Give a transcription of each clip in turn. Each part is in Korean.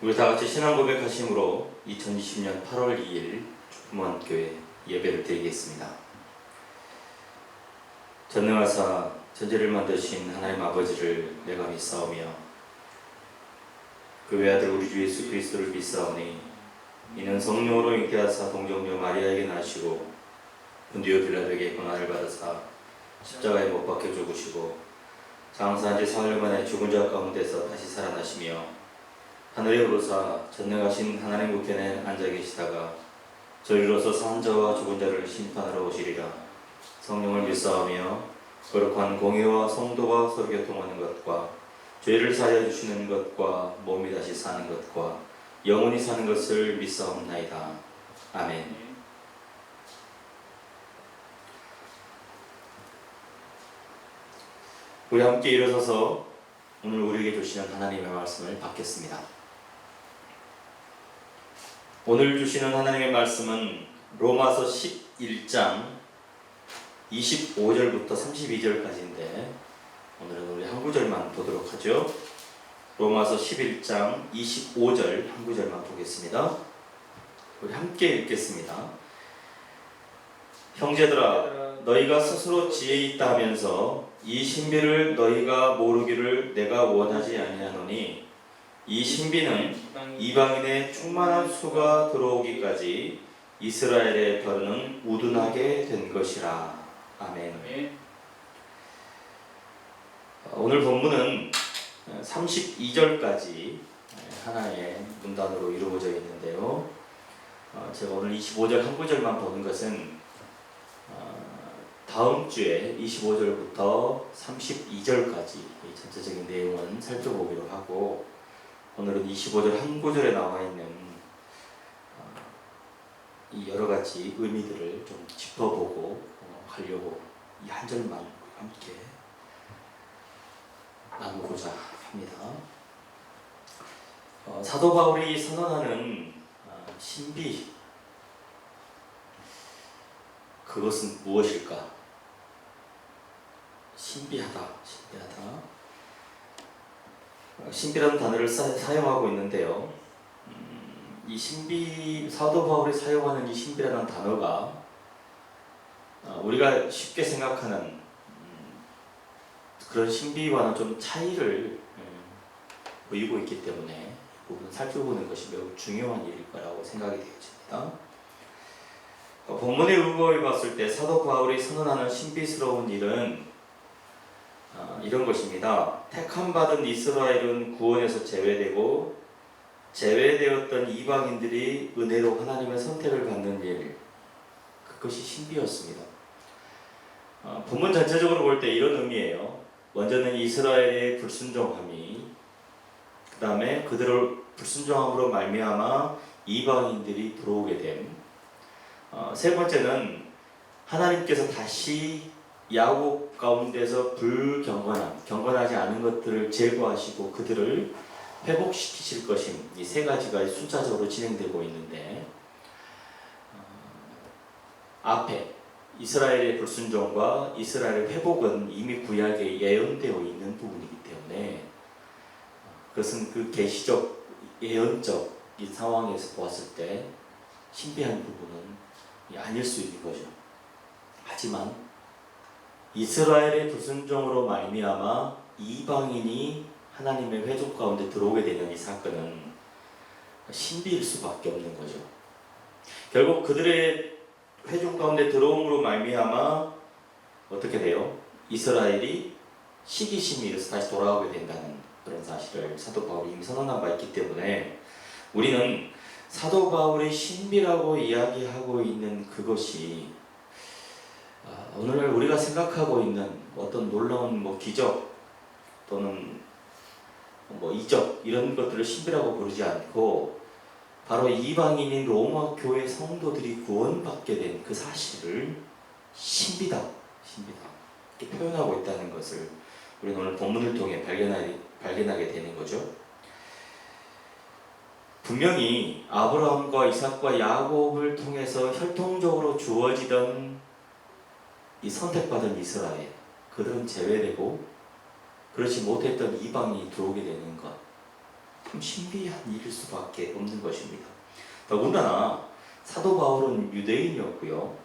우리 다 같이 신앙 고백하심으로 2020년 8월 2일 축복만교회 예배를 드리겠습니다. 전능하사 전지를 만드신 하나님 아버지를 내가 믿사오며 그 외아들 우리 주 예수 그리스도를 믿사오니 이는 성령으로 잉태하사 동정녀 마리아에게 나시고 본디오 빌라도에게 고난을 받으사 십자가에 못 박혀 죽으시고 장사한 지 사흘 만에 죽은 자 가운데서 다시 살아나시며 하늘에 오르사 전능하신 하나님 우편에 앉아 계시다가 저리로서 산 자와 죽은 자를 심판하러 오시리라. 성령을 믿사오며 거룩한 공의와 성도와 서로 교통하는 것과 죄를 사하여 주시는 것과 몸이 다시 사는 것과 영원히 사는 것을 믿사옵나이다. 아멘. 우리 함께 일어서서 오늘 우리에게 주시는 하나님의 말씀을 받겠습니다. 오늘 주시는 하나님의 말씀은 로마서 11장 25절부터 32절까지인데 오늘은 우리 한 구절만 보도록 하죠. 로마서 11장 25절 한 구절만 보겠습니다. 우리 함께 읽겠습니다. 형제들아, 너희가 스스로 지혜 있다 하면서 이 신비를 너희가 모르기를 내가 원하지 아니하노니 이 신비는 이방인의 충만한 수가 들어오기까지 이스라엘의 벼르는 우둔하게 된 것이라. 아멘. 오늘 본문은 32절까지 하나의 문단으로 이루어져 있는데요. 제가 오늘 25절 한 구절만 보는 것은 다음 주에 25절부터 32절까지 전체적인 내용은 살펴보기로 하고, 오늘은 25절 한 구절에 나와 있는 이 여러 가지 의미들을 좀 짚어보고 하려고 이 한 절만 함께 나누고자 합니다. 사도 바울이 선언하는 신비, 그것은 무엇일까? 신비하다. 신비라는 단어를 사용하고 있는데요. 이 신비, 사도 바울이 사용하는 이 신비라는 단어가 우리가 쉽게 생각하는 그런 신비와는 좀 차이를 보이고 있기 때문에 이 부분을 살펴보는 것이 매우 중요한 일일 거라고 생각이 되어집니다. 본문의 의거에 봤을 때 사도 바울이 선언하는 신비스러운 일은 이런 것입니다. 택함받은 이스라엘은 구원에서 제외되고 제외되었던 이방인들이 은혜로 하나님의 선택을 받는 일, 그것이 신비였습니다. 본문 전체적으로 볼 때 이런 의미예요. 먼저는 이스라엘의 불순종함이, 그 다음에 그들을 불순종함으로 말미암아 이방인들이 들어오게 됨, 세 번째는 하나님께서 다시 야곱 가운데서 경건하지 않은 것들을 제거하시고 그들을 회복시키실 것임. 이 세 가지가 순차적으로 진행되고 있는데, 앞에 이스라엘의 불순종과 이스라엘의 회복은 이미 구약에 예언되어 있는 부분이기 때문에 그것은 그 계시적, 예언적 이 상황에서 보았을 때 신비한 부분은 아닐 수 있는 거죠. 하지만 이스라엘의 불순종으로 말미암아 이방인이 하나님의 회족 가운데 들어오게 되는 이 사건은 신비일 수밖에 없는 거죠. 결국 그들의 회족 가운데 들어옴으로 말미암아 어떻게 돼요? 이스라엘이 시기심이 일어서 다시 돌아오게 된다는 그런 사실을 사도 바울이 이미 선언한 바 있기 때문에 우리는 사도 바울이 신비라고 이야기하고 있는 그것이 오늘 우리가 생각하고 있는 어떤 놀라운 기적 또는 이적 이런 것들을 신비라고 부르지 않고 바로 이방인인 로마 교회 성도들이 구원받게 된 그 사실을 신비다 이렇게 표현하고 있다는 것을 우리는 오늘 본문을 통해 발견하게 되는 거죠. 분명히 아브라함과 이삭과 야곱을 통해서 혈통적으로 주어지던 이 선택받은 이스라엘, 그들은 제외되고 그렇지 못했던 이방인이 들어오게 되는 것, 참 신비한 일일 수밖에 없는 것입니다. 더군다나 사도 바울은 유대인이었고요.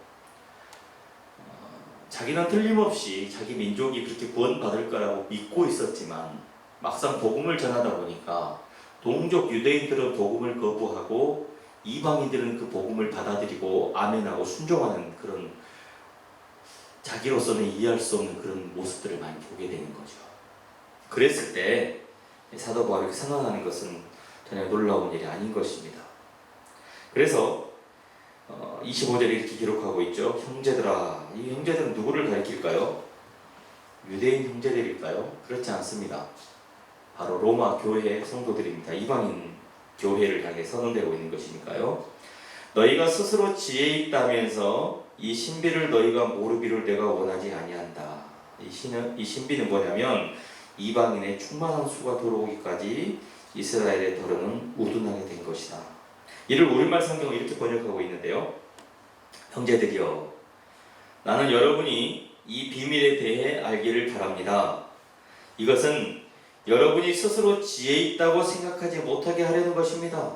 자기는 틀림없이 자기 민족이 그렇게 구원받을 거라고 믿고 있었지만 막상 복음을 전하다 보니까 동족 유대인들은 복음을 거부하고 이방인들은 그 복음을 받아들이고 아멘하고 순종하는 그런 자기로서는 이해할 수 없는 그런 모습들을 많이 보게 되는 거죠. 그랬을 때 사도 바울이 선언하는 것은 전혀 놀라운 일이 아닌 것입니다. 그래서 25절에 이렇게 기록하고 있죠. 형제들아, 이 형제들은 누구를 가리킬까요? 유대인 형제들일까요? 그렇지 않습니다. 바로 로마 교회 성도들입니다. 이방인 교회를 향해 선언되고 있는 것이니까요. 너희가 스스로 지혜 있다면서 이 신비를 너희가 모르기를 내가 원하지 아니한다. 이 신비는 뭐냐면 이방인의 충만한 수가 들어오기까지 이스라엘의 더러는 우둔하게 된 것이다. 이를 우리말 성경은 이렇게 번역하고 있는데요. 형제들이여, 나는 여러분이 이 비밀에 대해 알기를 바랍니다. 이것은 여러분이 스스로 지혜 있다고 생각하지 못하게 하려는 것입니다.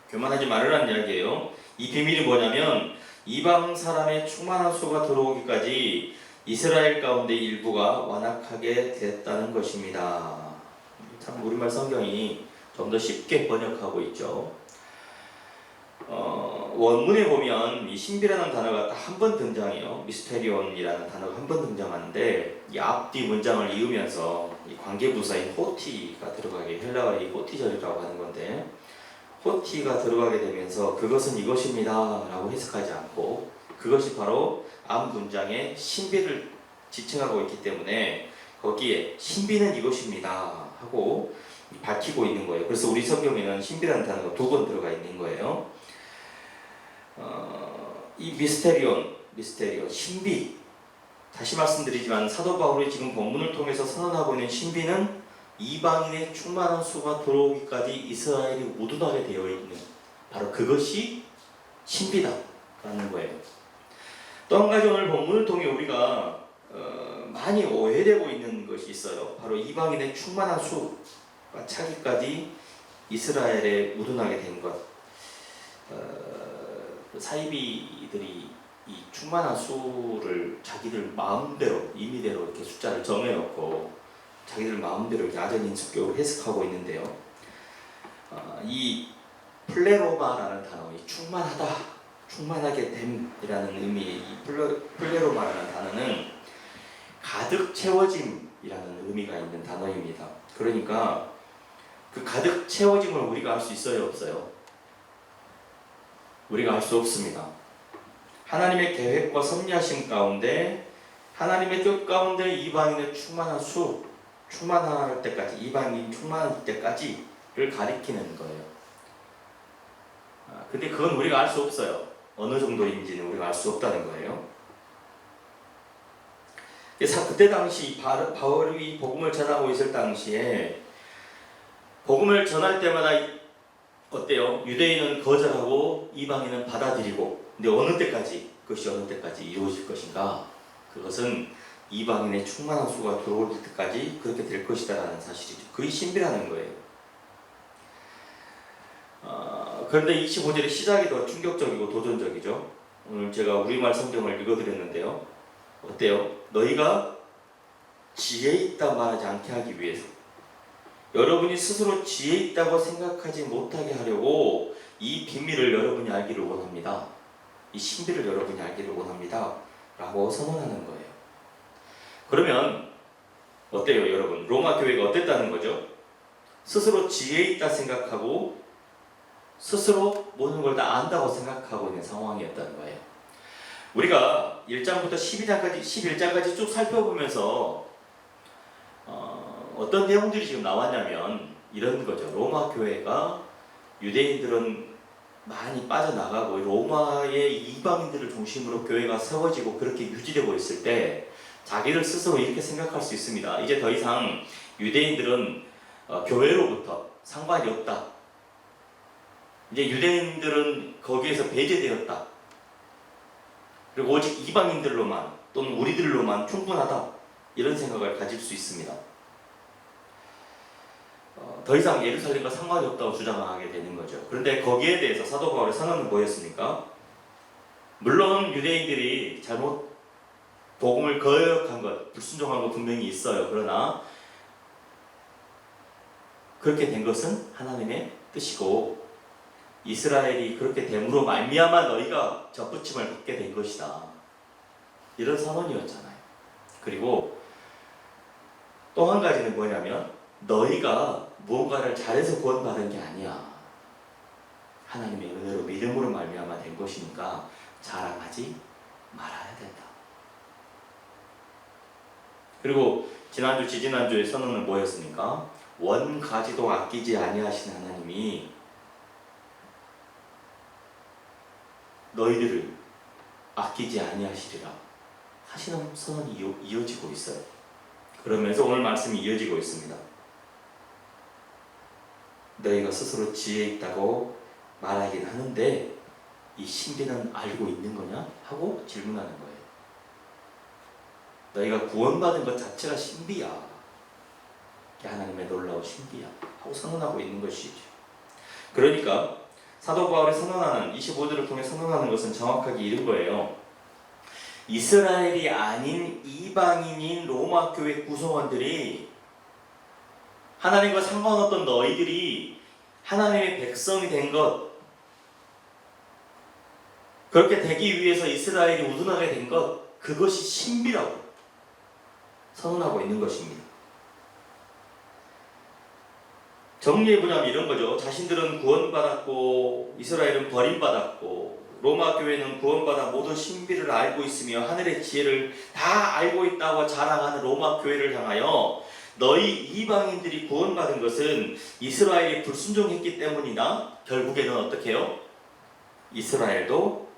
교만하지 말으라는 이야기예요. 이 비밀이 뭐냐면 이방 사람의 충만한 수가 들어오기까지 이스라엘 가운데 일부가 완악하게 됐다는 것입니다. 참 우리말 성경이 좀 더 쉽게 번역하고 있죠. 원문에 보면 이 신비라는 단어가 딱 한 번 등장해요. 미스테리온이라는 단어가 한 번 등장하는데 이 앞뒤 문장을 이으면서 이 관계부사인 호티가 들어가게, 헬라어의 호티절이라고 하는 건데 호티가 들어가게 되면서 그것은 이것입니다 라고 해석하지 않고 그것이 바로 앞 문장의 신비를 지칭하고 있기 때문에 거기에 신비는 이것입니다 하고 밝히고 있는 거예요. 그래서 우리 성경에는 신비라는 단어가 2번 들어가 있는 거예요. 이 미스테리온, 신비. 다시 말씀드리지만 사도 바울이 지금 본문을 통해서 선언하고 있는 신비는 이방인의 충만한 수가 들어오기까지 이스라엘이 우둔하게 되어 있는 바로 그것이 신비다라는 거예요. 또 한 가지 오늘 본문을 통해 우리가 많이 오해되고 있는 것이 있어요. 바로 이방인의 충만한 수가 차기까지 이스라엘에 우둔하게 된 것. 사이비들이 이 충만한 수를 자기들 마음대로 임의대로 이렇게 숫자를 정해놓고 자기들 마음대로 이렇게 아전인수격으로 해석하고 있는데요. 이 플레로마라는 단어, 이 충만하다, 충만하게 됨이라는 의미의 이 플레로마라는 단어는 가득 채워짐이라는 의미가 있는 단어입니다. 그러니까 그 가득 채워짐을 우리가 알 수 있어요, 없어요? 우리가 알 수 없습니다. 하나님의 계획과 섭리하심 가운데 하나님의 뜻 가운데 이방인의 충만할 때까지, 이방인 충만할 때까지를 가리키는 거예요. 근데 그건 우리가 알 수 없어요. 어느 정도인지는 우리가 알 수 없다는 거예요. 그때 당시 바울이 복음을 전하고 있을 당시에 복음을 전할 때마다 어때요? 유대인은 거절하고 이방인은 받아들이고, 근데 그것이 어느 때까지 이루어질 것인가? 그것은 이방인의 충만한 수가 들어올 때까지 그렇게 될 것이다라는 사실이죠. 그게 신비라는 거예요. 그런데 25절의 시작이 더 충격적이고 도전적이죠. 오늘 제가 우리말 성경을 읽어드렸는데요. 어때요? 너희가 지혜 있다 말하지 않게 하기 위해서 여러분이 스스로 지혜 있다고 생각하지 못하게 하려고 이 비밀을 여러분이 알기를 원합니다. 이 신비를 여러분이 알기를 원합니다. 라고 선언하는 거예요. 그러면 어때요, 여러분? 로마 교회가 어땠다는 거죠? 스스로 지혜 있다 생각하고 스스로 모든 걸 다 안다고 생각하고 있는 상황이었다는 거예요. 우리가 1장부터 11장까지 쭉 살펴보면서 어떤 내용들이 지금 나왔냐면 이런 거죠. 로마 교회가 유대인들은 많이 빠져나가고 로마의 이방인들을 중심으로 교회가 세워지고 그렇게 유지되고 있을 때 자기를 스스로 이렇게 생각할 수 있습니다. 이제 더 이상 유대인들은 교회로부터 상관이 없다. 이제 유대인들은 거기에서 배제되었다. 그리고 오직 이방인들로만 또는 우리들로만 충분하다. 이런 생각을 가질 수 있습니다. 더 이상 예루살렘과 상관이 없다고 주장하게 되는 거죠. 그런데 거기에 대해서 사도 바울의 선언은 뭐였습니까? 물론 유대인들이 잘못 복음을 거역한 것, 불순종한 것 분명히 있어요. 그러나 그렇게 된 것은 하나님의 뜻이고 이스라엘이 그렇게 됨으로 말미암아 너희가 접붙임을 받게 된 것이다. 이런 선언이었잖아요. 그리고 또 한 가지는 뭐냐면 너희가 무언가를 잘해서 구원받은 게 아니야. 하나님의 은혜로 믿음으로 말미암아 된 것이니까 자랑하지 말아야 된다. 그리고 지난주, 지지난주의 선언은 뭐였습니까? 원가지도 아끼지 아니하신 하나님이 너희들을 아끼지 아니하시리라 하시는 선언이 이어지고 있어요. 그러면서 오늘 말씀이 이어지고 있습니다. 너희가 스스로 지혜 있다고 말하긴 하는데 이 신비는 알고 있는 거냐? 하고 질문하는 거예요. 너희가 구원받은 것 자체가 신비야. 하나님의 놀라운 신비야. 하고 선언하고 있는 것이죠. 그러니까 사도 바울이 선언하는 25절을 통해 선언하는 것은 정확하게 이런 거예요. 이스라엘이 아닌 이방인인 로마 교회 구성원들이 하나님과 상관없던 너희들이 하나님의 백성이 된 것, 그렇게 되기 위해서 이스라엘이 우둔하게 된 것, 그것이 신비라고 선언하고 있는 것입니다. 정리해보자면 이런 거죠. 자신들은 구원받았고 이스라엘은 버림받았고 로마 교회는 구원받아 모든 신비를 알고 있으며 하늘의 지혜를 다 알고 있다고 자랑하는 로마 교회를 향하여 너희 이방인들이 구원받은 것은 이스라엘이 불순종했기 때문이나 결국에는 어떻게 해요? 이스라엘도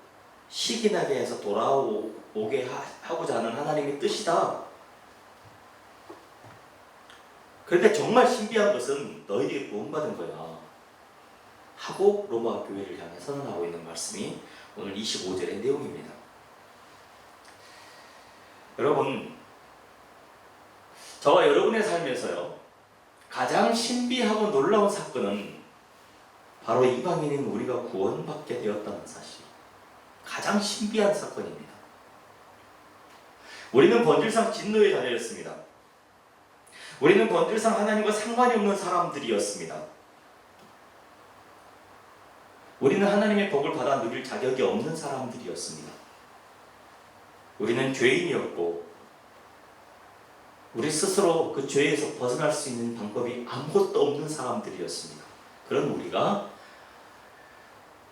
시기나게 해서 돌아오게 하고자 하는 하나님의 뜻이다. 그런데 정말 신비한 것은 너희들이 구원받은 거야 하고 로마 교회를 향해 선언하고 있는 말씀이 오늘 25절의 내용입니다. 여러분, 저와 여러분의 삶에서요 가장 신비하고 놀라운 사건은 바로 이방인인 우리가 구원받게 되었다는 사실, 가장 신비한 사건입니다. 우리는 본질상 진노의 자녀였습니다. 우리는 본질상 하나님과 상관이 없는 사람들이었습니다. 우리는 하나님의 복을 받아 누릴 자격이 없는 사람들이었습니다. 우리는 죄인이었고 우리 스스로 그 죄에서 벗어날 수 있는 방법이 아무것도 없는 사람들이었습니다. 그런 우리가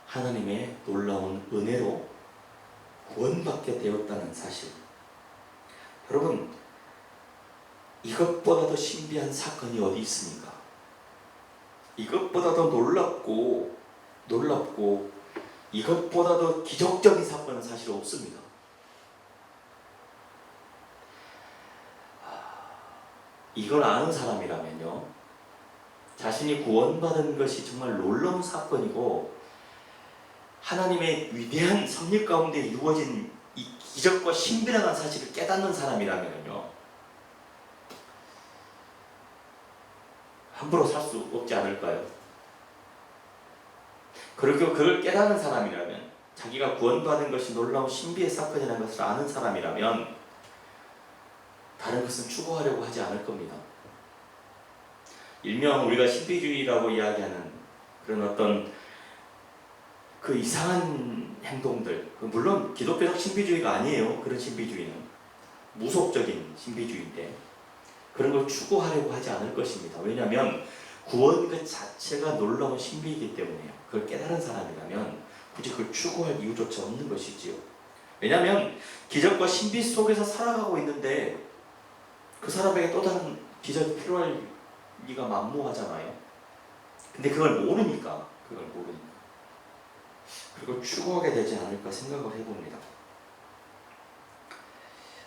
하나님의 놀라운 은혜로 구원받게 되었다는 사실, 여러분, 이것보다 더 신비한 사건이 어디 있습니까? 이것보다 더 놀랍고 이것보다 더 기적적인 사건은 사실 없습니다. 이걸 아는 사람이라면요, 자신이 구원받은 것이 정말 놀라운 사건이고 하나님의 위대한 섭리 가운데 이루어진 이 기적과 신비라는 사실을 깨닫는 사람이라면요, 함부로 살 수 없지 않을까요? 그리고 그걸 깨닫는 사람이라면, 자기가 구원받은 것이 놀라운 신비의 사건이라는 것을 아는 사람이라면 다른 것은 추구하려고 하지 않을 겁니다. 일명 우리가 신비주의라고 이야기하는 그런 어떤 그 이상한 행동들, 물론 기독교적 신비주의가 아니에요. 그런 신비주의는 무속적인 신비주의인데 그런 걸 추구하려고 하지 않을 것입니다. 왜냐하면 구원 그 자체가 놀라운 신비이기 때문에요. 그걸 깨달은 사람이라면 굳이 그걸 추구할 이유조차 없는 것이지요. 왜냐하면 기적과 신비 속에서 살아가고 있는데 그 사람에게 또 다른 기적이 필요할 리가 만무하잖아요. 근데 그걸 모르니까 그걸 추구하게 되지 않을까 생각을 해봅니다.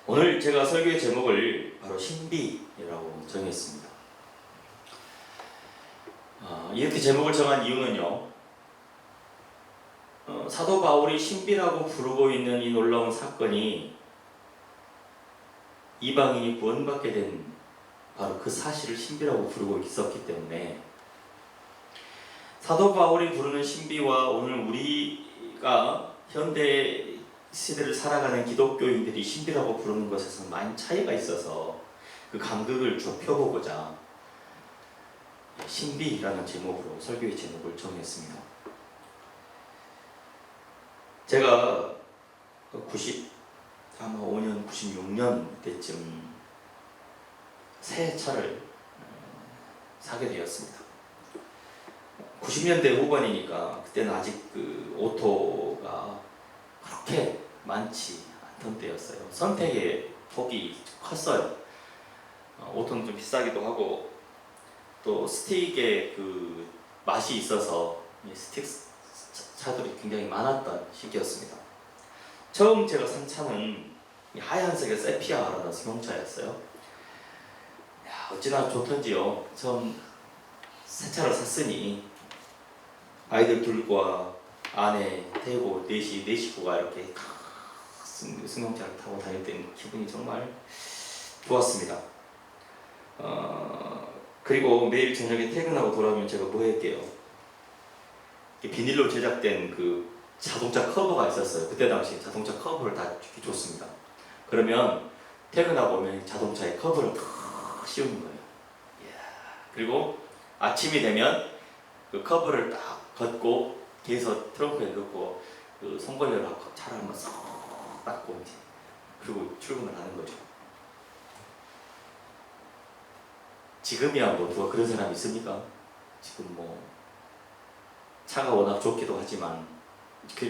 오늘 제가 설교의 제목을 바로 신비라고 정했습니다. 이렇게 제목을 정한 이유는요, 사도 바울이 신비라고 부르고 있는 이 놀라운 사건이 이방인이 구원받게 된 바로 그 사실을 신비라고 부르고 있었기 때문에 사도 바울이 부르는 신비와 오늘 우리가 현대 시대를 살아가는 기독교인들이 신비라고 부르는 것에서 많이 차이가 있어서 그 간극을 좁혀보고자 신비라는 제목으로 설교의 제목을 정했습니다. 제가 아마 5년, 96년 때쯤 새 차를 사게 되었습니다. 90년대 후반이니까 그때는 아직 그 오토가 그렇게 많지 않던 때였어요. 선택의 폭이 컸어요. 오토는 좀 비싸기도 하고 또 스틱의 그 맛이 있어서 스틱 차들이 굉장히 많았던 시기였습니다. 처음 제가 산 차는 하얀색의 세피아라는 승용차였어요. 어찌나 좋던지요. 처음 새 차를 샀으니 아이들 둘과 아내 태우고 네 식구가 이렇게 승용차를 타고 다닐 때는 기분이 정말 좋았습니다. 그리고 매일 저녁에 퇴근하고 돌아오면 제가 뭐 할게요? 비닐로 제작된 그 자동차 커버가 있었어요. 그때 당시 자동차 커버를 다 줬습니다. 그러면 퇴근하고 오면 자동차에 커버를 탁 씌우는 거예요. 그리고 아침이 되면 그 커버를 딱 걷고 뒤에서 트렁크에 넣고 그 손걸레로 차를 한번 쏙 닦고 이제 그리고 출근을 하는 거죠. 지금이야 뭐 누가 그런 사람이 있습니까? 지금 뭐 차가 워낙 좋기도 하지만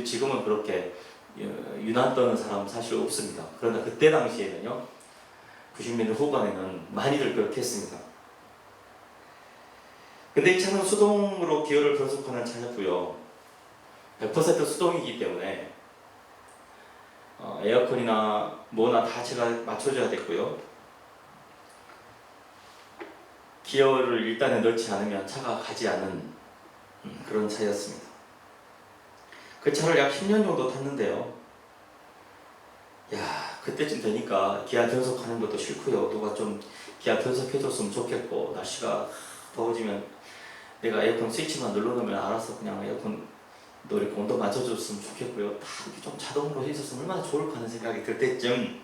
지금은 그렇게 유난 떠는 사람 사실 없습니다. 그러나 그때 당시에는요, 90년대 후반에는 많이들 그렇게 했습니다. 근데 이 차는 수동으로 기어를 변속하는 차였고요. 100% 수동이기 때문에 에어컨이나 뭐나 다 제가 맞춰줘야 됐고요. 기어를 일단에 넣지 않으면 차가 가지 않는 그런 차였습니다. 그 차를 약 10년 정도 탔는데요. 그때쯤 되니까 기아 변속하는 것도 싫고요. 누가 좀 기아 변속해줬으면 좋겠고, 날씨가 더워지면 내가 에어컨 스위치만 눌러놓으면 알아서 그냥 에어컨 너 이렇게 온도 맞춰줬으면 좋겠고요. 다 이렇게 좀 자동으로 해줬으면 얼마나 좋을까 하는 생각이 들 때쯤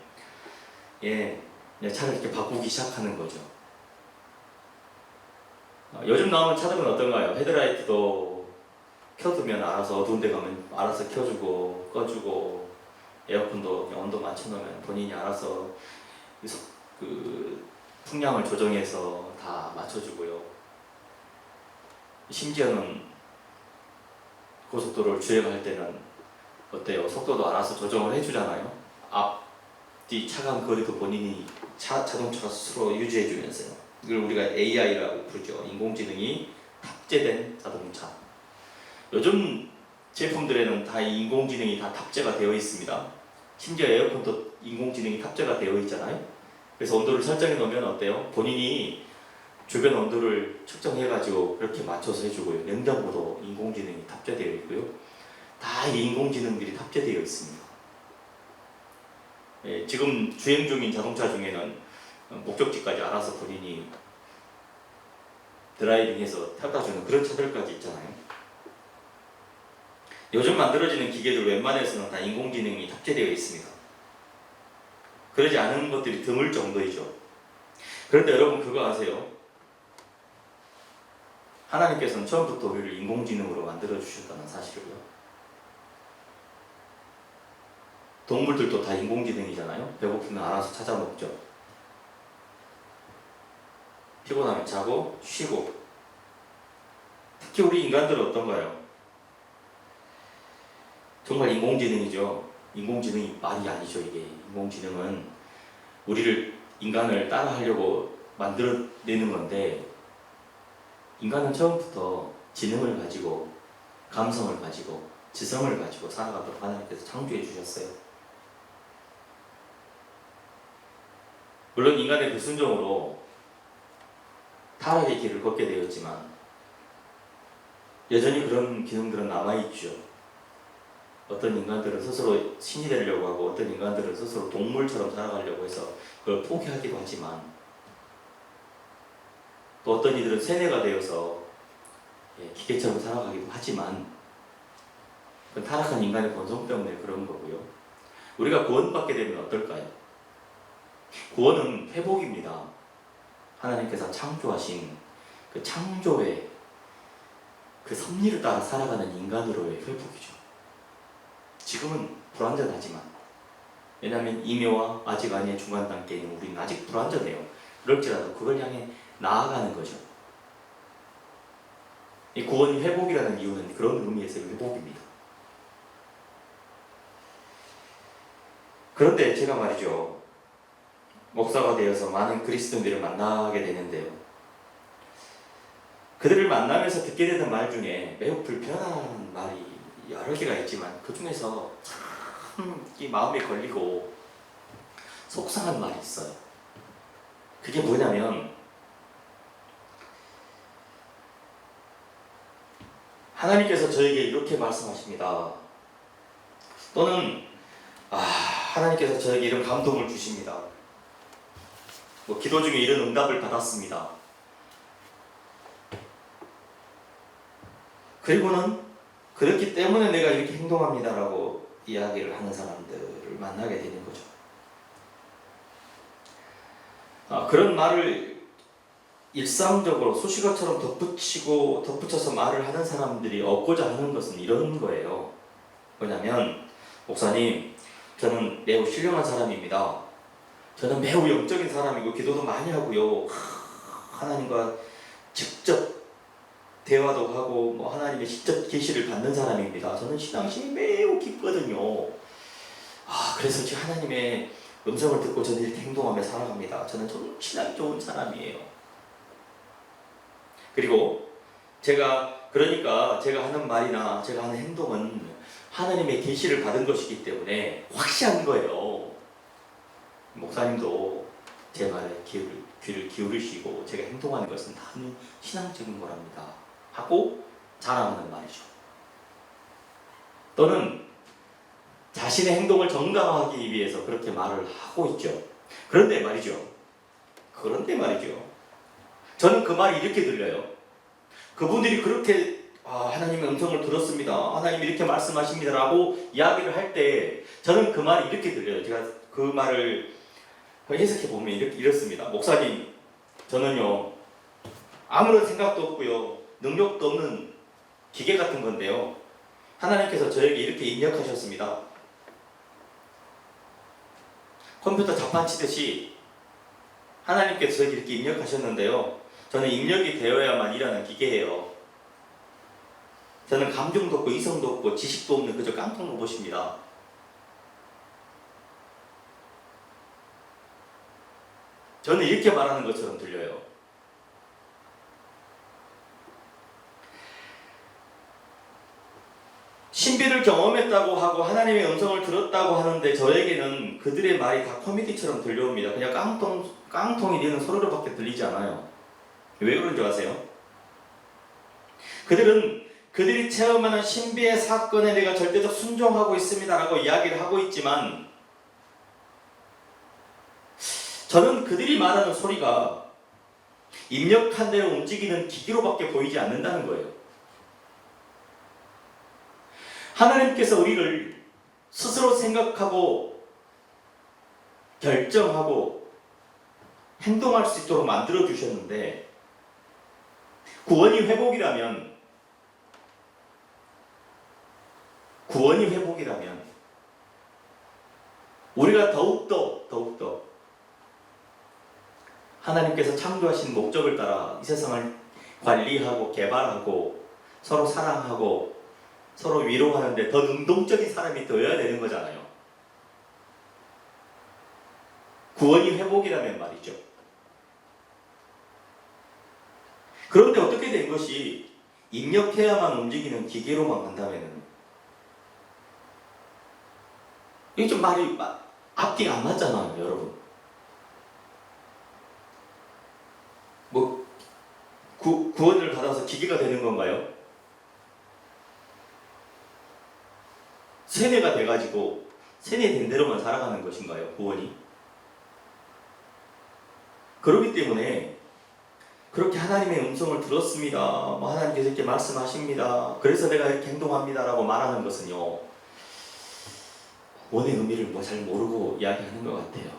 차를 이렇게 바꾸기 시작하는 거죠. 요즘 나오는 차들은 어떤가요? 헤드라이트도 켜두면 알아서 어두운 데 가면 알아서 켜주고 꺼주고, 에어컨도 그냥 온도 맞춰놓으면 본인이 알아서 그 풍량을 조정해서 다 맞춰주고요. 심지어는 고속도로를 주행할 때는 어때요? 속도도 알아서 조정을 해주잖아요. 앞뒤 차간 거리도 본인이 자동차가 스스로 유지해주면서요. 이걸 우리가 AI라고 부르죠. 인공지능이 탑재된 자동차. 요즘 제품들에는 다 인공지능이 다 탑재가 되어 있습니다. 심지어 에어컨도 인공지능이 탑재가 되어 있잖아요. 그래서 온도를 설정해 놓으면 어때요? 본인이 주변 온도를 측정해가지고 그렇게 맞춰서 해주고요. 냉장고도 인공지능이 탑재되어 있고요. 다 이 인공지능들이 탑재되어 있습니다. 지금 주행 중인 자동차 중에는 목적지까지 알아서 본인이 드라이빙해서 태워다주는 그런 차들까지 있잖아요. 요즘 만들어지는 기계들 웬만해서는 다 인공지능이 탑재되어 있습니다. 그러지 않은 것들이 드물 정도이죠. 그런데 여러분 그거 아세요? 하나님께서는 처음부터 우리를 인공지능으로 만들어주셨다는 사실을요. 동물들도 다 인공지능이잖아요. 배고프면 알아서 찾아 먹죠. 피곤하면 자고 쉬고. 특히 우리 인간들은 어떤가요? 정말 인공지능이죠. 인공지능이 말이 아니죠. 이게 인공지능은 우리를 인간을 따라하려고 만들어내는 건데, 인간은 처음부터 지능을 가지고 감성을 가지고 지성을 가지고 살아가도록 하나님께서 창조해 주셨어요. 물론 인간의 불순종으로 타락의 길을 걷게 되었지만 여전히 그런 기능들은 남아있죠. 어떤 인간들은 스스로 신이 되려고 하고 어떤 인간들은 스스로 동물처럼 살아가려고 해서 그걸 포기하기도 하지만, 또 어떤 이들은 세뇌가 되어서 기계처럼 살아가기도 하지만 그건 타락한 인간의 본성 때문에 그런 거고요. 우리가 구원받게 되면 어떨까요? 구원은 회복입니다. 하나님께서 창조하신 그 창조의 그 섭리를 따라 살아가는 인간으로의 회복이죠. 지금은 불완전하지만, 왜냐하면 이묘와 아직 아니의 중간 단계에 있는 우리는 아직 불완전해요. 그럴지라도 그걸 향해 나아가는 거죠. 이 구원이 회복이라는 이유는 그런 의미에서의 회복입니다. 그런데 제가 말이죠, 목사가 되어서 많은 그리스도인들을 만나게 되는데요, 그들을 만나면서 듣게 되는 말 중에 매우 불편한 말이 여러 개가 있지만 그 중에서 참 이 마음에 걸리고 속상한 말이 있어요. 그게 뭐냐면, 하나님께서 저에게 이렇게 말씀하십니다. 또는 하나님께서 저에게 이런 감동을 주십니다. 기도 중에 이런 응답을 받았습니다. 그리고는 그렇기 때문에 내가 이렇게 행동합니다라고 이야기를 하는 사람들을 만나게 되는 거죠. 그런 말을 일상적으로 수식어처럼 덧붙여서 말을 하는 사람들이 얻고자 하는 것은 이런 거예요. 뭐냐면, 목사님, 저는 매우 신령한 사람입니다. 저는 매우 영적인 사람이고 기도도 많이 하고요. 하나님과 직접 대화도 하고 하나님의 직접 계시를 받는 사람입니다. 저는 신앙심이 매우 깊거든요. 그래서 지금 하나님의 음성을 듣고 저는 이렇게 행동하며 살아갑니다. 저는 신앙이 좋은 사람이에요. 그리고 그러니까 제가 하는 말이나 제가 하는 행동은 하나님의 계시를 받은 것이기 때문에 확실한 거예요. 목사님도 제 말에 귀를 기울이시고 제가 행동하는 것은 다 신앙적인 거랍니다 하고 자랑하는 말이죠. 또는 자신의 행동을 정당화하기 위해서 그렇게 말을 하고 있죠. 그런데 말이죠, 저는 그 말이 이렇게 들려요. 그분들이 그렇게 하나님의 음성을 들었습니다, 하나님이 이렇게 말씀하십니다 라고 이야기를 할 때 저는 그 말이 이렇게 들려요. 제가 그 말을 해석해 보면 이렇습니다. 목사님, 저는요 아무런 생각도 없고요 능력도 없는 기계 같은 건데요, 하나님께서 저에게 이렇게 입력하셨습니다. 컴퓨터 자판 치듯이 하나님께서 저에게 이렇게 입력하셨는데요, 저는 입력이 되어야만 일하는 기계예요. 저는 감정도 없고 이성도 없고 지식도 없는 그저 깡통 로봇입니다. 저는 이렇게 말하는 것처럼 들려요. 신비를 경험했다고 하고 하나님의 음성을 들었다고 하는데 저에게는 그들의 말이 다 코미디처럼 들려옵니다. 그냥 깡통이 되는 소리로밖에 들리지 않아요. 왜 그런지 아세요? 그들이 체험하는 신비의 사건에 내가 절대적 순종하고 있습니다 라고 이야기를 하고 있지만, 저는 그들이 말하는 소리가 입력한 대로 움직이는 기기로밖에 보이지 않는다는 거예요. 하나님께서 우리를 스스로 생각하고 결정하고 행동할 수 있도록 만들어 주셨는데, 구원이 회복이라면 우리가 더욱더 하나님께서 창조하신 목적을 따라 이 세상을 관리하고 개발하고 서로 사랑하고 서로 위로하는데 더 능동적인 사람이 되어야 되는 거잖아요. 구원이 회복이라면 말이죠. 그런데 어떻게 된 것이 입력해야만 움직이는 기계로만 간다면은 이게 좀 말이 앞뒤가 안 맞잖아요, 여러분. 구원을 받아서 기계가 되는 건가요? 세뇌가 돼가지고 세뇌된 대로만 살아가는 것인가요, 구원이? 그렇기 때문에 그렇게 하나님의 음성을 들었습니다. 뭐 하나님께서 이렇게 말씀하십니다. 그래서 내가 이렇게 행동합니다라고 말하는 것은요, 원의 의미를 뭐 잘 모르고 이야기하는 것 같아요.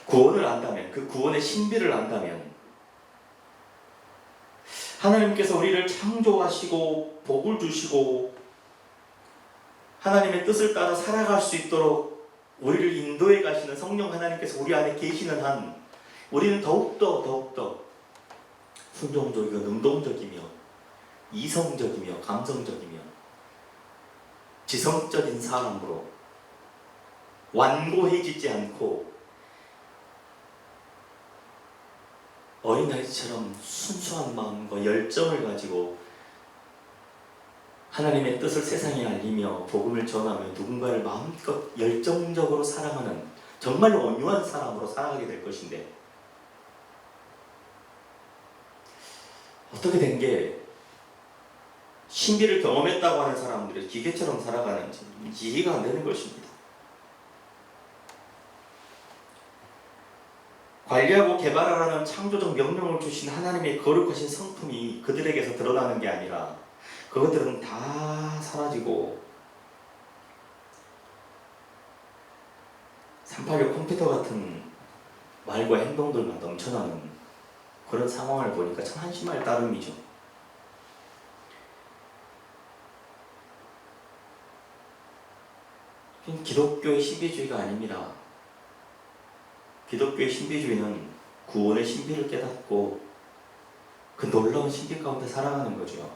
구원을 안다면, 그 구원의 신비를 안다면, 하나님께서 우리를 창조하시고 복을 주시고 하나님의 뜻을 따라 살아갈 수 있도록 우리를 인도해 가시는 성령 하나님께서 우리 안에 계시는 한 우리는 더욱더 순종적이고 능동적이며 이성적이며 감성적이며 지성적인 사람으로 완고해지지 않고 어린아이처럼 순수한 마음과 열정을 가지고 하나님의 뜻을 세상에 알리며 복음을 전하며 누군가를 마음껏 열정적으로 사랑하는 정말 온유한 사람으로 살아가게 될 것인데, 어떻게 된 게 신비를 경험했다고 하는 사람들이 기계처럼 살아가는지 이해가 안 되는 것입니다. 관리하고 개발하라는 창조적 명령을 주신 하나님의 거룩하신 성품이 그들에게서 드러나는 게 아니라 그것들은 다 사라지고 386 컴퓨터 같은 말과 행동들만 넘쳐나는 그런 상황을 보니까 참 한심할 따름이죠. 기독교의 신비주의가 아닙니다. 기독교의 신비주의는 구원의 신비를 깨닫고 그 놀라운 신비 가운데 살아가는 거죠.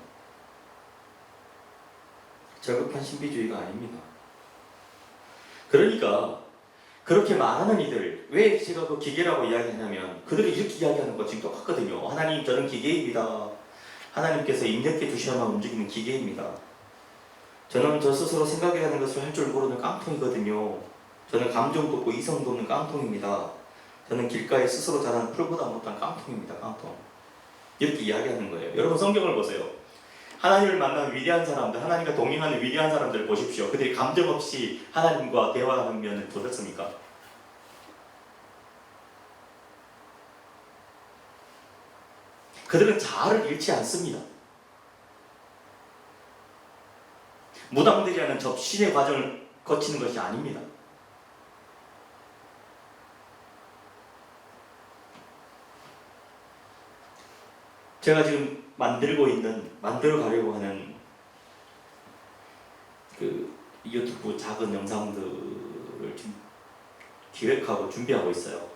절급한 신비주의가 아닙니다. 그러니까 그렇게 말하는 이들, 왜 제가 그 기계라고 이야기하냐면 그들이 이렇게 이야기하는 거 지금 똑같거든요. 하나님, 저는 기계입니다. 하나님께서 입력해 주셔야만 움직이는 기계입니다. 저는 저 스스로 생각해야 하는 것을 할 줄 모르는 깡통이거든요. 저는 감정도 없고 이성도 없는 깡통입니다. 저는 길가에 스스로 자란 풀보다 못한 깡통입니다. 깡통. 이렇게 이야기하는 거예요. 여러분 성경을 보세요. 하나님을 만난 위대한 사람들, 하나님과 동행하는 위대한 사람들을 보십시오. 그들이 감정 없이 하나님과 대화하는 면을 보셨습니까? 그들은 자아를 잃지 않습니다. 무당들이라는 접신의 과정을 거치는 것이 아닙니다. 제가 지금 만들어 가려고 하는 그 유튜브 작은 영상들을 지금 기획하고 준비하고 있어요.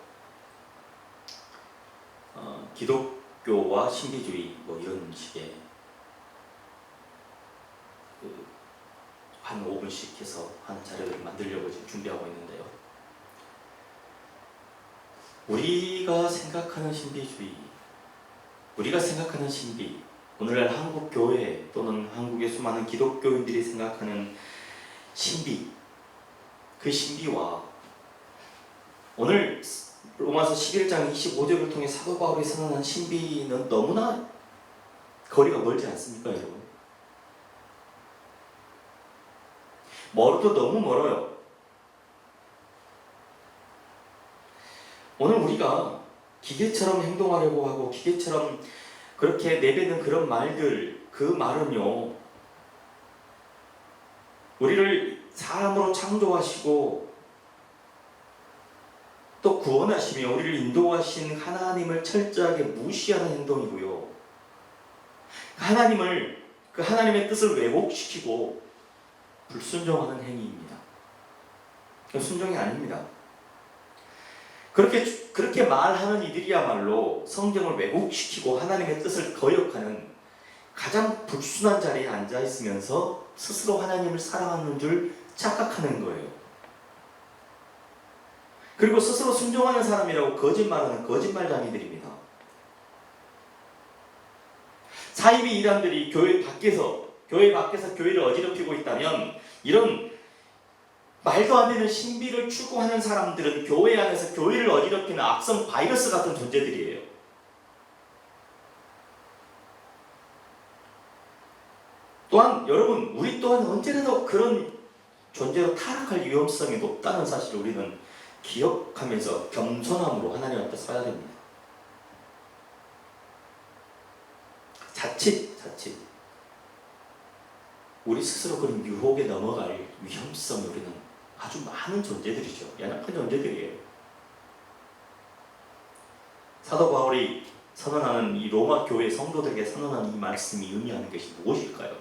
기독교와 신비주의 뭐 이런 식의 한 5분씩 해서 하는 자료를 만들려고 지금 준비하고 있는데요. 우리가 생각하는 신비주의, 우리가 생각하는 신비, 오늘날 한국 교회 또는 한국의 수많은 기독교인들이 생각하는 신비, 그 신비와 오늘 로마서 11장 25절을 통해 사도 바울이 선언한 신비는 너무나 거리가 멀지 않습니까, 여러분? 멀어도 너무 멀어요. 오늘 우리가 기계처럼 행동하려고 하고 기계처럼 그렇게 내뱉는 그런 말들, 그 말은요, 우리를 사람으로 창조하시고 또 구원하시며 우리를 인도하신 하나님을 철저하게 무시하는 행동이고요. 그 하나님의 뜻을 왜곡시키고 불순종하는 행위입니다. 순종이 아닙니다. 그렇게 말하는 이들이야말로 성경을 왜곡시키고 하나님의 뜻을 거역하는 가장 불순한 자리에 앉아 있으면서 스스로 하나님을 사랑하는 줄 착각하는 거예요. 그리고 스스로 순종하는 사람이라고 거짓말하는 거짓말쟁이들입니다. 사이비 이단들이 교회 밖에서 교회를 어지럽히고 있다면 이런 말도 안 되는 신비를 추구하는 사람들은 교회 안에서 교회를 어지럽히는 악성 바이러스 같은 존재들이에요. 또한 여러분, 우리 또한 언제라도 그런 존재로 타락할 위험성이 높다는 사실을 우리는 기억하면서 겸손함으로 하나님 앞에 서야 됩니다. 자칫 우리 스스로 그런 유혹에 넘어갈 위험성이 우리는 아주 많은 존재들이죠. 연약한 존재들이에요. 사도 바울이 선언하는 이 로마 교회 성도들에게 선언하는 이 말씀이 의미하는 것이 무엇일까요?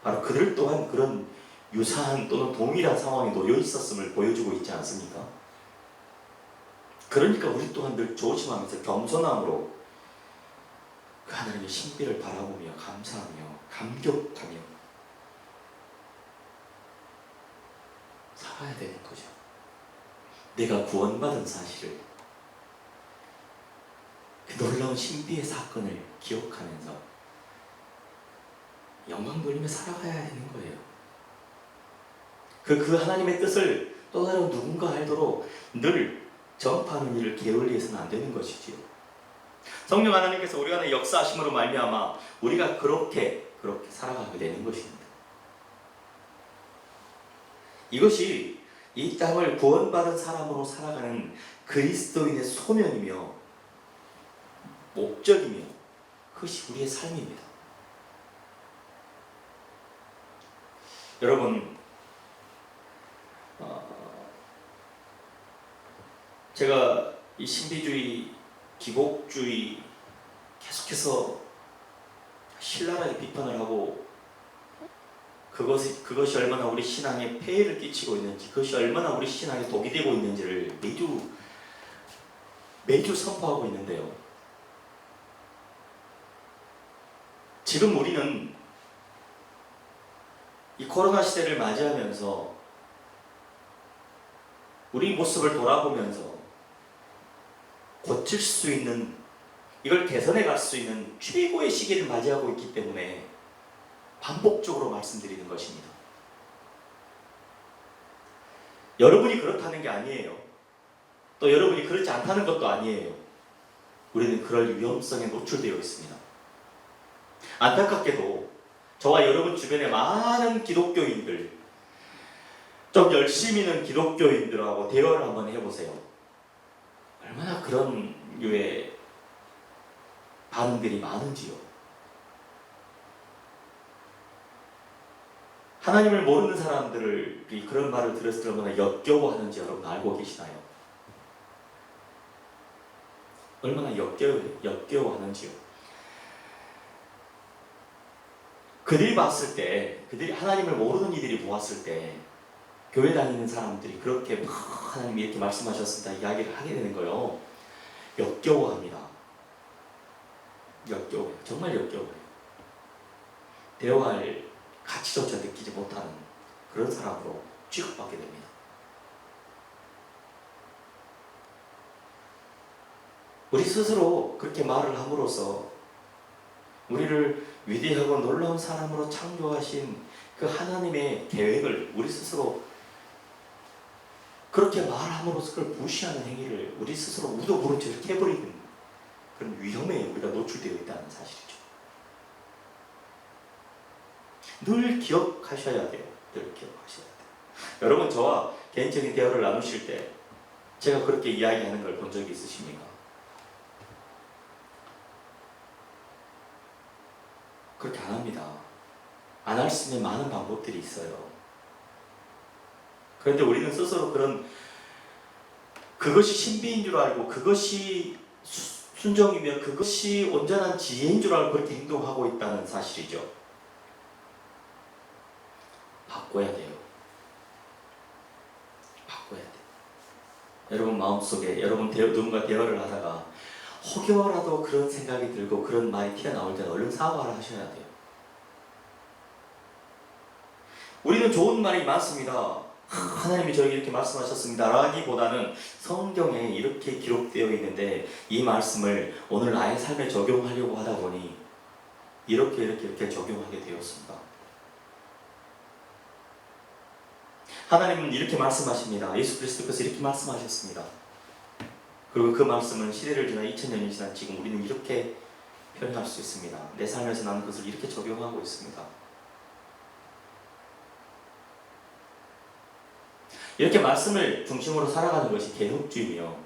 바로 그들 또한 그런 유사한 또는 동일한 상황에 놓여 있었음을 보여주고 있지 않습니까? 그러니까 우리 또한 늘 조심하면서 겸손함으로 그 하나님의 신비를 바라보며 감사하며 감격하며 살아야 되는 거죠. 내가 구원받은 사실을, 그 놀라운 신비의 사건을 기억하면서 영광 돌리며 살아가야 되는 거예요. 그 하나님의 뜻을 또 다른 누군가 알도록 늘 전파하는 일을 게을리해서는 안 되는 것이지요. 성령 하나님께서 우리 안에 역사하심으로 말미암아 우리가 그렇게 살아가게 되는 것입니다. 이것이 이 땅을 구원받은 사람으로 살아가는 그리스도인의 소명이며 목적이며 그것이 우리의 삶입니다. 여러분, 제가 이 신비주의, 기복주의 계속해서 신랄하게 비판을 하고 그것이 얼마나 우리 신앙에 폐해를 끼치고 있는지, 그것이 얼마나 우리 신앙에 독이 되고 있는지를 매주 선포하고 있는데요. 지금 우리는 이 코로나 시대를 맞이하면서 우리 모습을 돌아보면서 고칠 수 있는, 이걸 개선해 갈 수 있는 최고의 시기를 맞이하고 있기 때문에 반복적으로 말씀드리는 것입니다. 여러분이 그렇다는 게 아니에요. 또 여러분이 그렇지 않다는 것도 아니에요. 우리는 그럴 위험성에 노출되어 있습니다. 안타깝게도 저와 여러분 주변의 많은 기독교인들, 좀 열심히 있는 기독교인들하고 대화를 한번 해보세요. 얼마나 그런 류의 반응들이 많은지요. 하나님을 모르는 사람들이 그런 말을 들었을 때 얼마나 역겨워하는지 여러분 알고 계시나요? 얼마나 역겨워하는지요. 그들이 봤을 때, 그들이 하나님을 모르는 이들이 보았을 때 교회 다니는 사람들이 그렇게 막 하나님이 이렇게 말씀하셨습니다 이야기를 하게 되는 거예요. 역겨워합니다. 역겨워요. 정말 역겨워요. 대화할 가치조차 느끼지 못하는 그런 사람으로 취급받게 됩니다. 우리 스스로 그렇게 말을 함으로써 우리를 위대하고 놀라운 사람으로 창조하신 그 하나님의 계획을 우리 스스로 그렇게 말함으로써 그걸 무시하는 행위를 우리 스스로 우도 모른 채 이렇게 해버리는 그런 위험에 우리가 노출되어 있다는 사실이죠. 늘 기억하셔야 돼요. 늘 기억하셔야 돼요. 여러분, 저와 개인적인 대화를 나누실 때 제가 그렇게 이야기하는 걸 본 적이 있으십니까? 그렇게 안 합니다. 안 할 수 있는 많은 방법들이 있어요. 그런데 우리는 스스로 그것이 신비인 줄 알고 그것이 순종이며 그것이 온전한 지혜인 줄 알고 그렇게 행동하고 있다는 사실이죠. 바꿔야 돼요. 바꿔야 돼요. 여러분 마음속에 여러분 누군가 대화를 하다가 혹여라도 그런 생각이 들고 그런 말이 튀어나올 때는 얼른 사과를 하셔야 돼요. 우리는 좋은 말이 많습니다. 하나님이 저에게 이렇게 말씀하셨습니다 라기보다는 성경에 이렇게 기록되어 있는데 이 말씀을 오늘 나의 삶에 적용하려고 하다 보니 이렇게 적용하게 되었습니다. 하나님은 이렇게 말씀하십니다. 예수 그리스도께서 이렇게 말씀하셨습니다. 그리고 그 말씀은 시대를 지나 2000년이 지난 지금 우리는 이렇게 표현할 수 있습니다. 내 삶에서 나는 그것을 이렇게 적용하고 있습니다. 이렇게 말씀을 중심으로 살아가는 것이 개혁주의며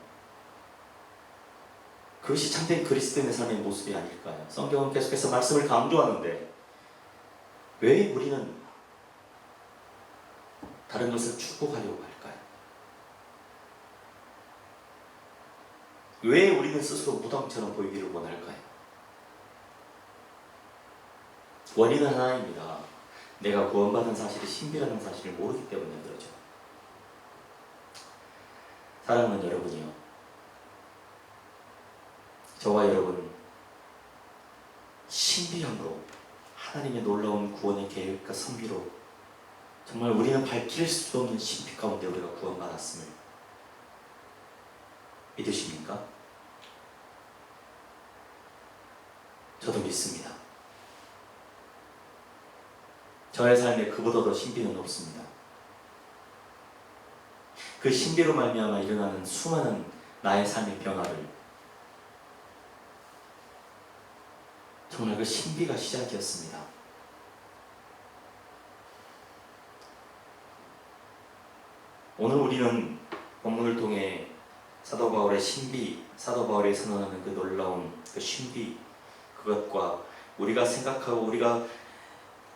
그것이 참된 그리스도인의 삶의 모습이 아닐까요? 성경은 계속해서 말씀을 강조하는데 왜 우리는 다른 것을 추구하려고 할까요? 왜 우리는 스스로 무당처럼 보이기를 원할까요? 원인은 하나입니다. 내가 구원받은 사실이 신비라는 사실을 모르기 때문에 그러죠. 사랑하는 여러분이요, 저와 여러분 신비함으로 하나님의 놀라운 구원의 계획과 섭리로 정말 우리는 밝힐 수 없는 신비 가운데 우리가 구원받았음을 믿으십니까? 저도 믿습니다. 저의 삶에 그보다 더 신비는 없습니다. 그 신비로 말미암아 일어나는 수많은 나의 삶의 변화를 정말 그 신비가 시작이었습니다. 오늘 우리는 본문을 통해 사도 바울의 신비, 사도 바울이 선언하는 그 놀라운 그 신비, 그것과 우리가 생각하고 우리가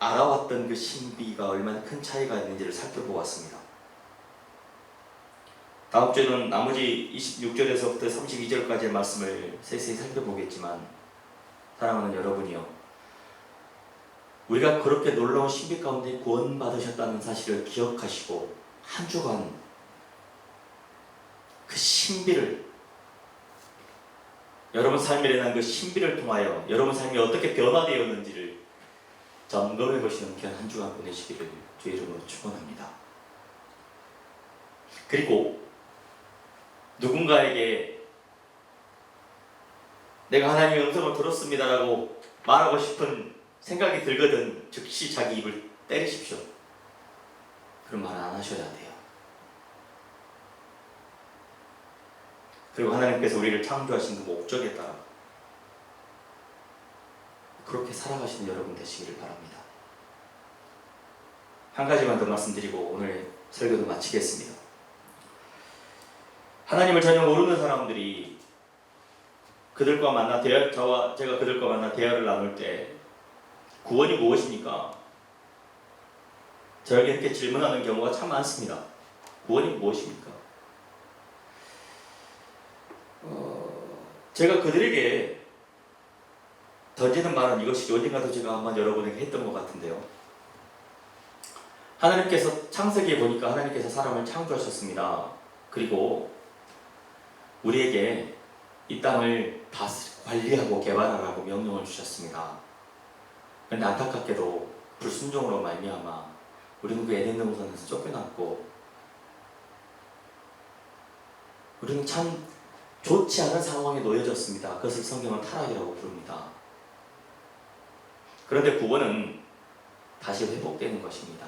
알아왔던 그 신비가 얼마나 큰 차이가 있는지를 살펴보았습니다. 다음 주에는 나머지 26절에서부터 32절까지의 말씀을 세세히 살펴보겠지만, 사랑하는 여러분이요, 우리가 그렇게 놀라운 신비 가운데 구원받으셨다는 사실을 기억하시고 한 주간 그 신비를, 여러분 삶에 일어난 그 신비를 통하여 여러분 삶이 어떻게 변화되었는지를 점검해 보시는 귀한 한 주간 보내시기를 주의 이름으로 축원합니다. 그리고 누군가에게 내가 하나님의 음성을 들었습니다라고 말하고 싶은 생각이 들거든 즉시 자기 입을 때리십시오. 그런 말 안 하셔야 돼요. 그리고 하나님께서 우리를 창조하신 그 목적에 따라 그렇게 살아가시는 여러분 되시기를 바랍니다. 한 가지만 더 말씀드리고 오늘 설교도 마치겠습니다. 하나님을 전혀 모르는 사람들이 그들과 만나 제가 그들과 만나 대화를 나눌 때 구원이 무엇입니까? 저에게 이렇게 질문하는 경우가 참 많습니다. 구원이 무엇입니까? 제가 그들에게 던지는 말은 이것이 어딘가도 제가 한번 여러분에게 했던 것 같은데요. 하나님께서 창세기에 보니까 하나님께서 사람을 창조하셨습니다. 그리고 우리에게 이 땅을 관리하고 개발하라고 명령을 주셨습니다. 그런데 안타깝게도 불순종으로 말미암아 우리는 그 에덴 동산에서 쫓겨났고 우리는 참 좋지 않은 상황에 놓여졌습니다. 그것을 성경은 타락이라고 부릅니다. 그런데 구원은 다시 회복되는 것입니다.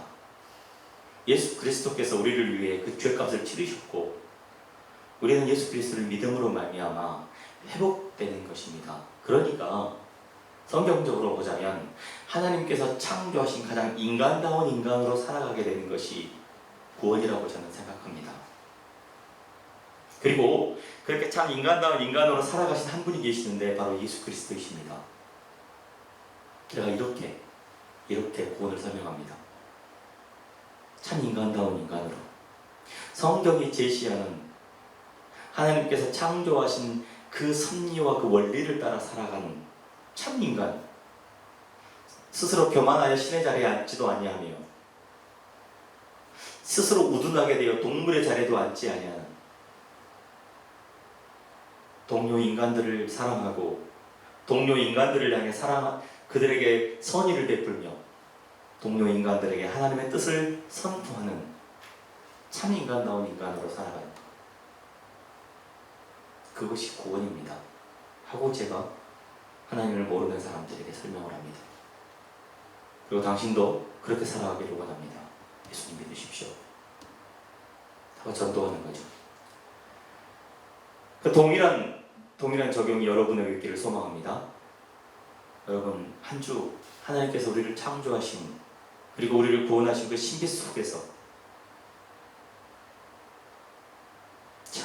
예수 그리스도께서 우리를 위해 그 죄값을 치르셨고 우리는 예수 그리스도를 믿음으로 말미암아 회복되는 것입니다. 그러니까 성경적으로 보자면 하나님께서 창조하신 가장 인간다운 인간으로 살아가게 되는 것이 구원이라고 저는 생각합니다. 그리고 그렇게 참 인간다운 인간으로 살아가신 한 분이 계시는데 바로 예수 그리스도이십니다. 제가 이렇게 구원을 설명합니다. 참 인간다운 인간으로 성경이 제시하는 하나님께서 창조하신 그 섭리와 그 원리를 따라 살아가는 참 인간, 스스로 교만하여 신의 자리에 앉지도 아니하며 스스로 우둔하게 되어 동물의 자리에도 앉지 아니하는 동료 인간들을 사랑하고 동료 인간들을 향해 그들에게 선의를 베풀며 동료 인간들에게 하나님의 뜻을 선포하는 참 인간다운 인간으로 살아가는 것, 그것이 구원입니다 하고 제가 하나님을 모르는 사람들에게 설명을 합니다. 그리고 당신도 그렇게 살아가기를 원합니다. 예수님 믿으십시오 하고 전도하는 거죠. 그 동일한 적용이 여러분에게 있기를 소망합니다. 여러분 한 주 하나님께서 우리를 창조하신 그리고 우리를 구원하신 그 신비 속에서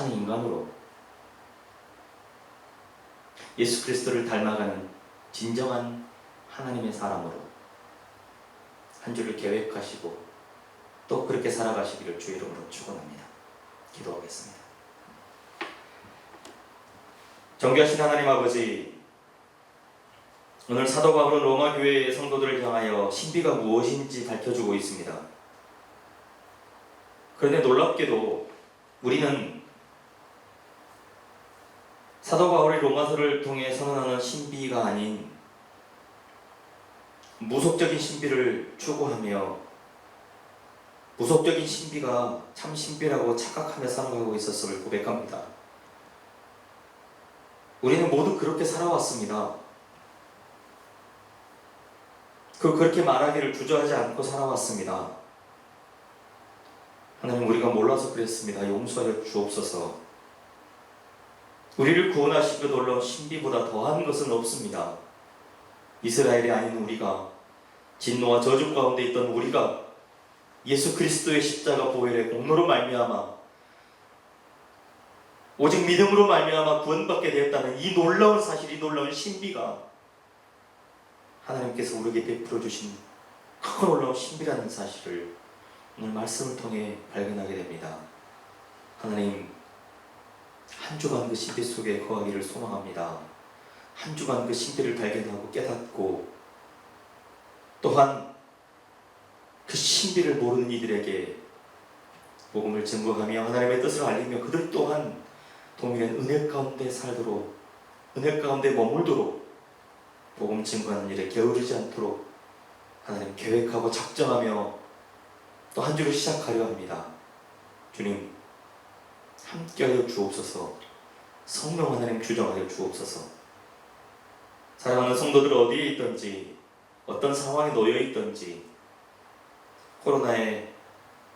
착한 인간으로 예수 그리스도를 닮아가는 진정한 하나님의 사람으로 한 주를 계획하시고 또 그렇게 살아가시기를 주 이름으로 축원합니다. 기도하겠습니다. 존귀하신 하나님 아버지, 오늘 사도 바울은 로마 교회의 성도들을 향하여 신비가 무엇인지 밝혀주고 있습니다. 그런데 놀랍게도 우리는 사도 바울이 로마서를 통해 선언하는 신비가 아닌 무속적인 신비를 추구하며 무속적인 신비가 참 신비라고 착각하며 살아가고 있었음을 고백합니다. 우리는 모두 그렇게 살아왔습니다. 그렇게 말하기를 주저하지 않고 살아왔습니다. 하나님, 우리가 몰라서 그랬습니다. 용서하여 주옵소서. 우리를 구원하신 그 놀라운 신비보다 더한 것은 없습니다. 이스라엘이 아닌 우리가, 진노와 저주 가운데 있던 우리가 예수 그리스도의 십자가 보혈의 공로로 말미암아 오직 믿음으로 말미암아 구원받게 되었다는 이 놀라운 사실, 이 놀라운 신비가 하나님께서 우리에게 베풀어 주신 크고 놀라운 신비라는 사실을 오늘 말씀을 통해 발견하게 됩니다. 하나님, 한 주간 그 신비 속에 거하기를 소망합니다. 한 주간 그 신비를 발견하고 깨닫고 또한 그 신비를 모르는 이들에게 복음을 증거하며 하나님의 뜻을 알리며 그들 또한 동일한 은혜 가운데 살도록, 은혜 가운데 머물도록 복음 증거하는 일에 게으르지 않도록 하나님 계획하고 작정하며 또 한 주를 시작하려 합니다. 주님, 함께하여 주옵소서. 성령 하나님 주정하여 주옵소서. 사랑하는 성도들 어디에 있든지 어떤 상황에 놓여 있든지 코로나의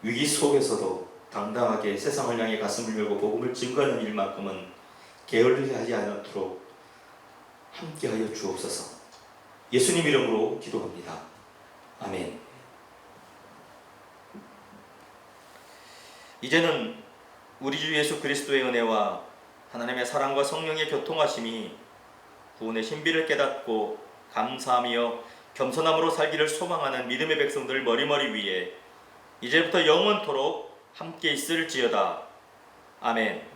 위기 속에서도 당당하게 세상을 향해 가슴을 열고 복음을 증거하는 일만큼은 게을리하지 않도록 함께하여 주옵소서. 예수님 이름으로 기도합니다. 아멘. 이제는 우리 주 예수 그리스도의 은혜와 하나님의 사랑과 성령의 교통하심이 구원의 신비를 깨닫고 감사하며 겸손함으로 살기를 소망하는 믿음의 백성들 머리머리 위에 이제부터 영원토록 함께 있을지어다. 아멘.